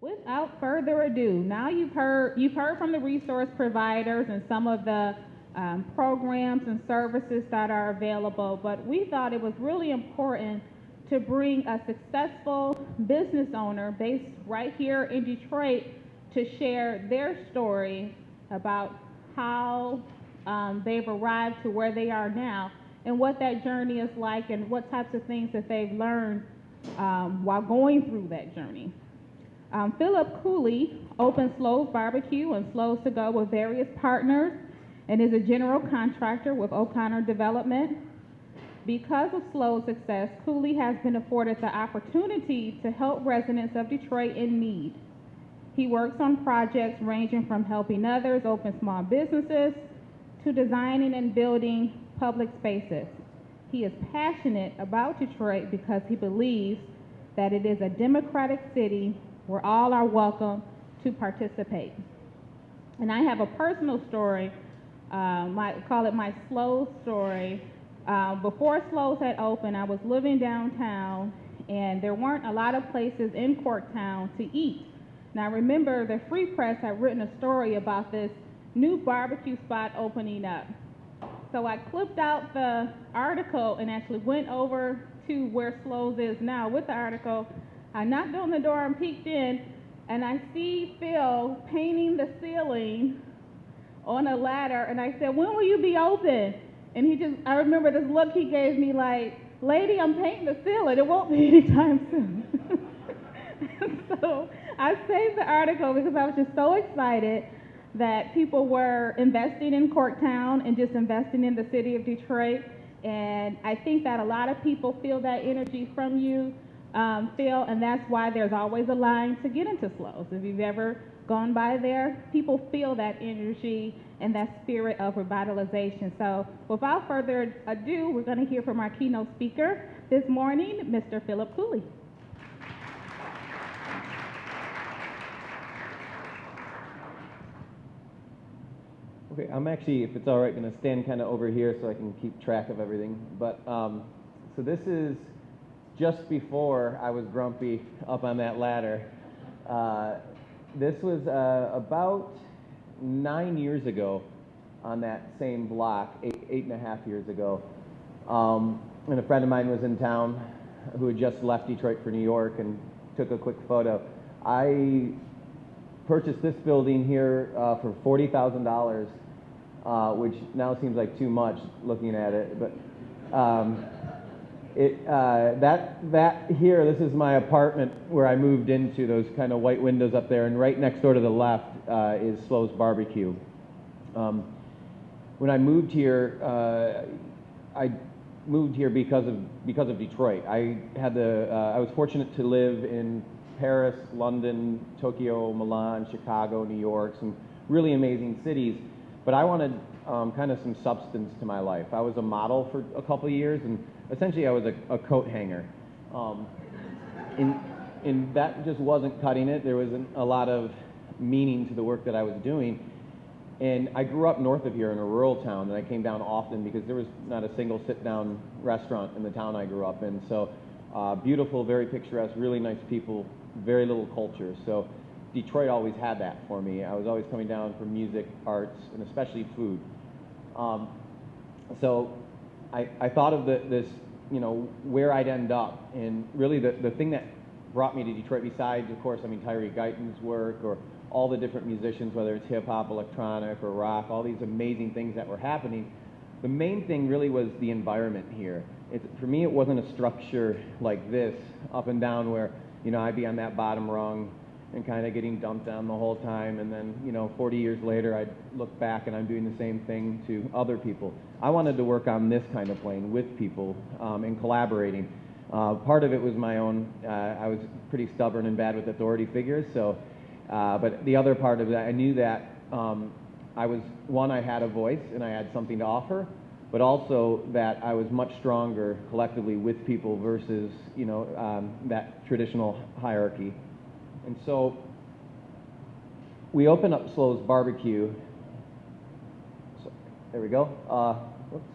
Without further ado, now you've heard from the resource providers and some of the programs and services that are available, but we thought it was really important to bring a successful business owner based right here in Detroit to share their story about how they've arrived to where they are now and what that journey is like and what types of things that they've learned while going through that journey. Philip Cooley opened Slo's Barbecue and Slo's To Go with various partners and is a general contractor with O'Connor Development. Because of Slo's success, Cooley has been afforded the opportunity to help residents of Detroit in need. He works on projects ranging from helping others open small businesses to designing and building public spaces. He is passionate about Detroit because he believes that it is a democratic city where all are welcome to participate. And I have a personal story, call it my Slow story. Before Slows had opened, I was living downtown, and there weren't a lot of places in Corktown to eat. Now, remember, the Free Press had written a story about this new barbecue spot opening up. So I clipped out the article and actually went over to where Slows is now with the article. I knocked on the door and peeked in, and I see Phil painting the ceiling on a ladder, and I said, "When will you be open?" And I remember this look he gave me like, "Lady, I'm painting the ceiling. It won't be anytime soon." So I saved the article because I was just so excited that people were investing in Corktown and just investing in the city of Detroit. And I think that a lot of people feel that energy from you, Phil, and that's why there's always a line to get into Slows. If you've ever gone by there, people feel that energy and that spirit of revitalization. So without further ado, we're going to hear from our keynote speaker this morning, Mr. Philip Cooley. Okay, I'm actually, if it's all right, going to stand kind of over here so I can keep track of everything. But so this is just before I was grumpy up on that ladder. This was about 9 years ago on that same block, eight and a half years ago. And a friend of mine was in town who had just left Detroit for New York and took a quick photo. I purchased this building here for $40,000, which now seems like too much looking at it. But that here, this is my apartment where I moved into, those kind of white windows up there, and right next door to the left is Slo's Barbecue. When I moved here, I moved here because of Detroit. I was fortunate to live in Paris, London, Tokyo, Milan, Chicago, New York, some really amazing cities. But I wanted kind of some substance to my life. I was a model for a couple of years, and essentially I was a coat hanger. And that just wasn't cutting it. There wasn't a lot of meaning to the work that I was doing. And I grew up north of here in a rural town, and I came down often because there was not a single sit-down restaurant in the town I grew up in. So beautiful, very picturesque, really nice people, very little culture. So Detroit always had that for me. I was always coming down for music, arts, and especially food. So I thought of this, where I'd end up. And really the thing that brought me to Detroit, besides, of course, Tyree Guyton's work, or all the different musicians, whether it's hip-hop, electronic, or rock, all these amazing things that were happening, the main thing really was the environment here. For me, it wasn't a structure like this, up and down, where, I'd be on that bottom rung and kind of getting dumped on the whole time, and then, 40 years later, I'd look back and I'm doing the same thing to other people. I wanted to work on this kind of plane with people and collaborating. Part of it was my own. I was pretty stubborn and bad with authority figures, so, but the other part of that, I knew that I had a voice and I had something to offer, but also that I was much stronger collectively with people versus, that traditional hierarchy. And so we opened up Slo's Barbecue. So, there we go. Whoops.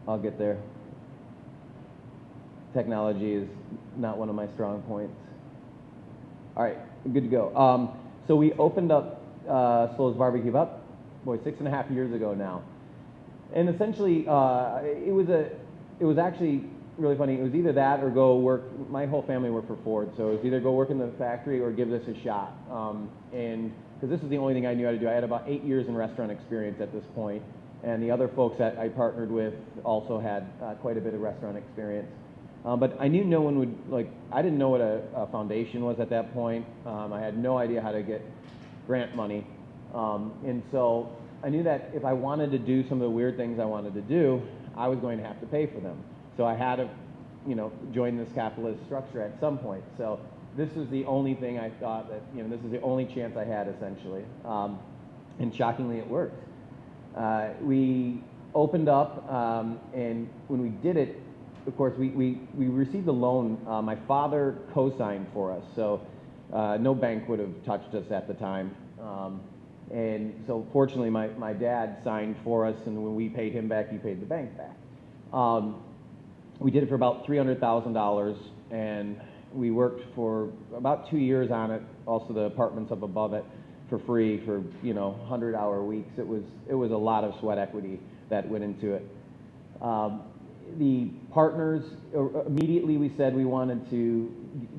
I'll get there. Technology is not one of my strong points. All right, good to go. So we opened up Slo's Barbecue about, 6.5 years ago now. And essentially, it was actually really funny. It was either that or go work. My whole family worked for Ford, so it was either go work in the factory or give this a shot. And because this is the only thing I knew how to do. I had about 8 years in restaurant experience at this point, and the other folks that I partnered with also had quite a bit of restaurant experience. But I knew no one would, I didn't know what a foundation was at that point. I had no idea how to get grant money. And so I knew that if I wanted to do some of the weird things I wanted to do, I was going to have to pay for them. So I had to, join this capitalist structure at some point. So this was the only thing I thought that, this is the only chance I had, essentially. And shockingly, it worked. We opened up, and when we did it, of course, we received a loan. My father co-signed for us, so no bank would have touched us at the time. And so fortunately, my dad signed for us, and when we paid him back, he paid the bank back. We did it for about $300,000, and we worked for about 2 years on it, also the apartments up above it, for free for 100-hour weeks. It was a lot of sweat equity that went into it. The partners, immediately we said we wanted to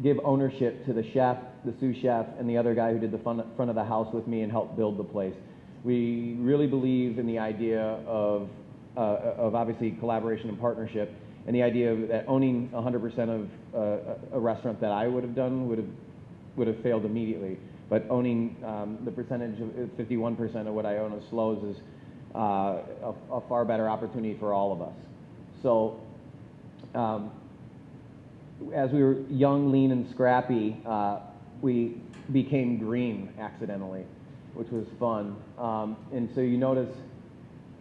give ownership to the chef, the sous chef, and the other guy who did the front of the house with me and helped build the place. We really believe in the idea of obviously collaboration and partnership, and the idea that owning 100% of a restaurant that I would have done would have failed immediately. But owning the percentage of 51% of what I own of Slo's is a far better opportunity for all of us. So as we were young, lean, and scrappy, we became green accidentally, which was fun. And so you notice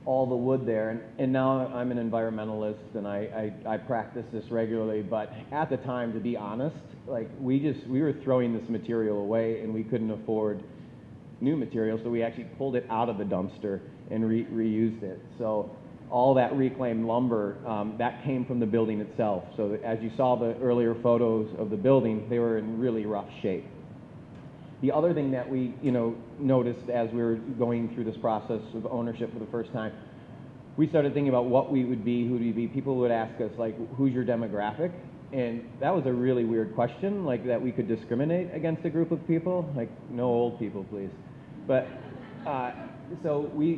all the wood there. And now I'm an environmentalist, and I practice this regularly. But at the time, to be honest, we were throwing this material away, and we couldn't afford new material, so we actually pulled it out of the dumpster and reused it. So all that reclaimed lumber, that came from the building itself. So as you saw the earlier photos of the building, they were in really rough shape. The other thing that we noticed as we were going through this process of ownership for the first time, we started thinking about what we would be, who would we be. People would ask us, who's your demographic? And that was a really weird question, that we could discriminate against a group of people. No old people, please. But so we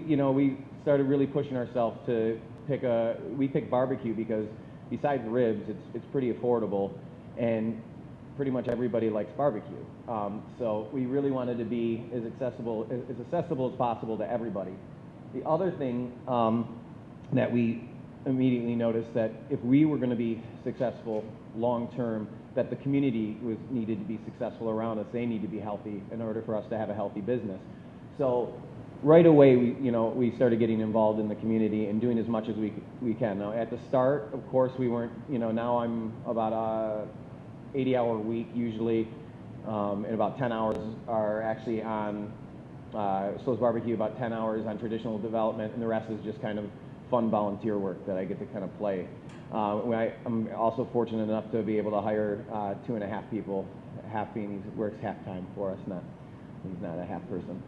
started really pushing ourselves to we picked barbecue because besides ribs, it's pretty affordable, and pretty much everybody likes barbecue. So we really wanted to be as accessible as possible to everybody. The other thing that we immediately noticed, that if we were going to be successful long term, that the community needed to be successful around us. They need to be healthy in order for us to have a healthy business. So right away, we started getting involved in the community and doing as much as we can. Now, at the start, of course, we weren't. Now I'm about a 80-hour week usually, and about 10 hours are actually on Slo's Barbecue, about 10 hours on traditional development, and the rest is just kind of fun volunteer work that I get to kind of play. I'm also fortunate enough to be able to hire 2.5 people, half being he works half-time for us, he's not a half person.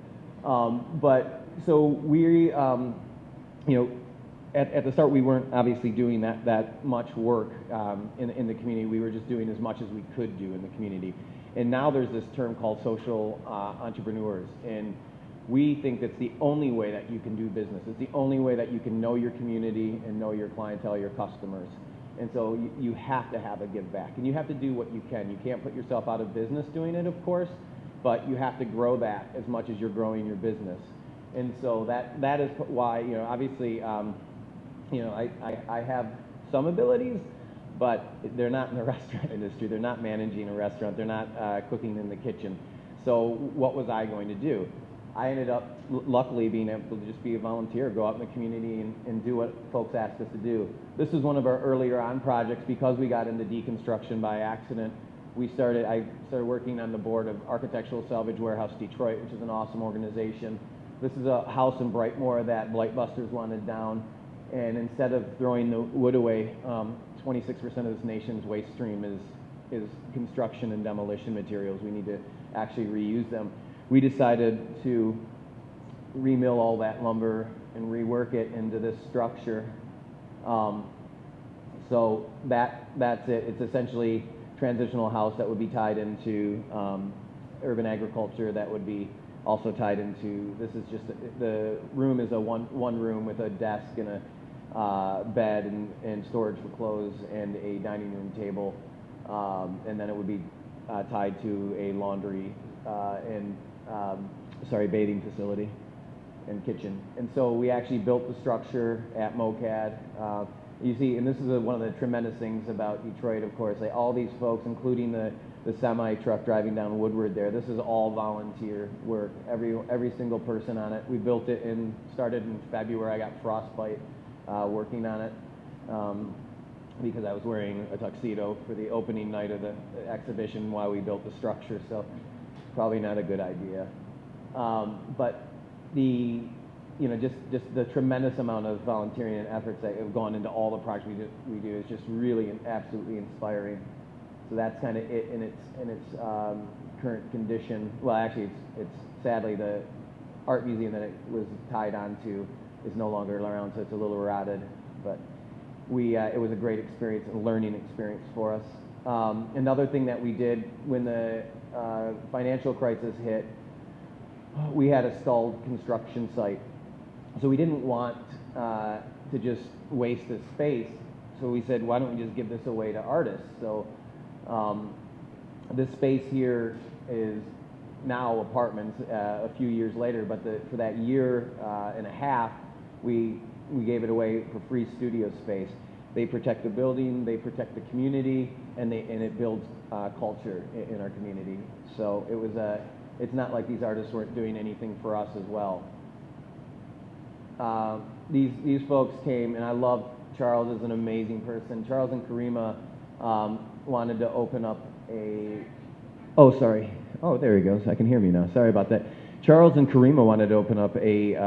But so we, at the start, we weren't obviously doing that much work in the community. We were just doing as much as we could do in the community. And now there's this term called social entrepreneurs, and we think that's the only way that you can do business. It's the only way that you can know your community and know your clientele, your customers. And so you have to have a give back, and you have to do what you can. You can't put yourself out of business doing it, of course, but you have to grow that as much as you're growing your business. And so that is why, obviously, I have some abilities, but they're not in the restaurant industry. They're not managing a restaurant. They're not cooking in the kitchen. So what was I going to do? I ended up, luckily, being able to just be a volunteer, go out in the community and do what folks asked us to do. This was one of our earlier on projects because we got into deconstruction by accident. I started working on the board of Architectural Salvage Warehouse Detroit, which is an awesome organization. This is a house in Brightmoor that Blightbusters wanted down, and instead of throwing the wood away, 26% of this nation's waste stream is is construction and demolition materials. We need to actually reuse them. We decided to remill all that lumber and rework it into this structure. So that's it. It's essentially transitional house that would be tied into urban agriculture, that would be also tied into, this is just, the room is a one room with a desk and a bed and storage for clothes and a dining room table. And then it would be tied to a laundry and, bathing facility and kitchen. And so we actually built the structure at MoCAD. You see, and this is one of the tremendous things about Detroit, of course, like all these folks, including the semi-truck driving down Woodward there, this is all volunteer work, every single person on it. We built it started in February. I got frostbite working on it because I was wearing a tuxedo for the opening night of the exhibition while we built the structure, so probably not a good idea. But just the tremendous amount of volunteering and efforts that have gone into all the projects we do is just really and absolutely inspiring. So that's kind of it in its current condition. Well, actually, it's sadly the art museum that it was tied onto is no longer around, so it's a little rotted. But it was a great experience, a learning experience for us. Another thing that we did when the financial crisis hit, we had a stalled construction site. So we didn't want to just waste this space. So we said, why don't we just give this away to artists? So this space here is now apartments a few years later, but for that year and a half, we gave it away for free studio space. They protect the building, they protect the community, and it builds culture in our community. So it's not like these artists weren't doing anything for us as well. These folks came, and I love Charles is an amazing person. Charles and Karima wanted to open up oh, sorry. Oh, there he goes. I can hear me now. Sorry about that. Charles and Karima wanted to open up a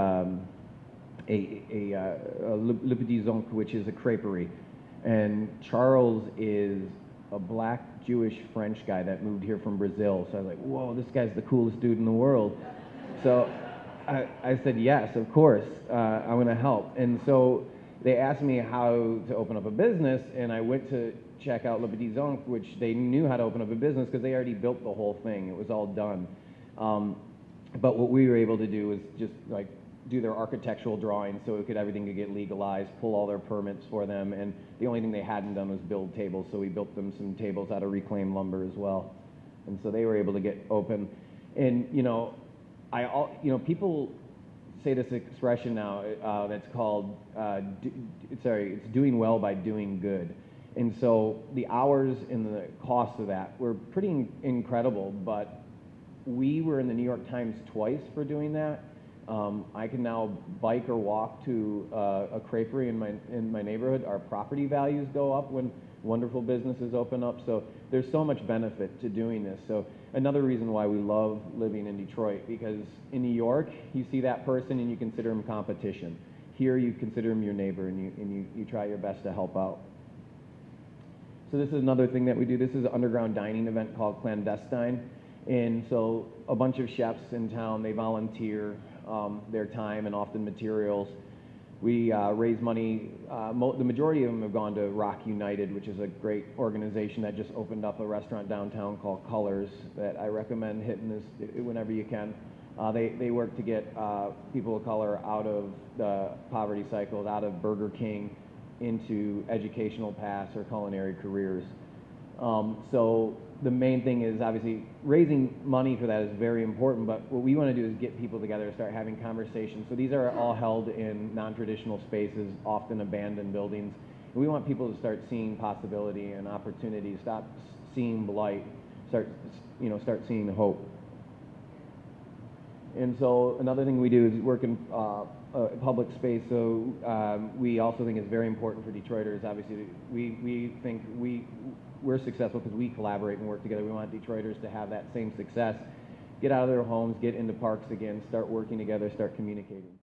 Le Petit Zonk, which is a creperie. And Charles is a black Jewish French guy that moved here from Brazil. So I was like, whoa, this guy's the coolest dude in the world. So I said, yes, of course, I'm going to help. And so they asked me how to open up a business, and I went to check out Le Petit Zonk, which they knew how to open up a business because they already built the whole thing. It was all done. But what we were able to do was just like do their architectural drawings so everything could get legalized, pull all their permits for them, and the only thing they hadn't done was build tables, so we built them some tables out of reclaimed lumber as well. And so they were able to get open. And, people say this expression now that's called, it's doing well by doing good. And so the hours and the cost of that were pretty incredible, but we were in the New York Times twice for doing that. I can now bike or walk to a creperie in my neighborhood. Our property values go up when wonderful businesses open up. So there's so much benefit to doing this. So another reason why we love living in Detroit, because in New York, you see that person and you consider them competition. Here, you consider them your neighbor and you try your best to help out. So this is another thing that we do. This is an underground dining event called Clandestine. And so a bunch of chefs in town, they volunteer their time and often materials. We raise money. The majority of them have gone to Rock United, which is a great organization that just opened up a restaurant downtown called Colors that I recommend hitting this whenever you can. They work to get people of color out of the poverty cycles, out of Burger King, into educational paths or culinary careers. So the main thing is obviously raising money for that is very important, but what we want to do is get people together, start having conversations. So these are all held in non-traditional spaces, often abandoned buildings. And we want people to start seeing possibility and opportunity, stop seeing blight, start seeing hope. And so another thing we do is work in public space. So we also think it's very important for Detroiters. Obviously, we think we're successful because we collaborate and work together. We want Detroiters to have that same success. Get out of their homes, get into parks again, start working together, start communicating.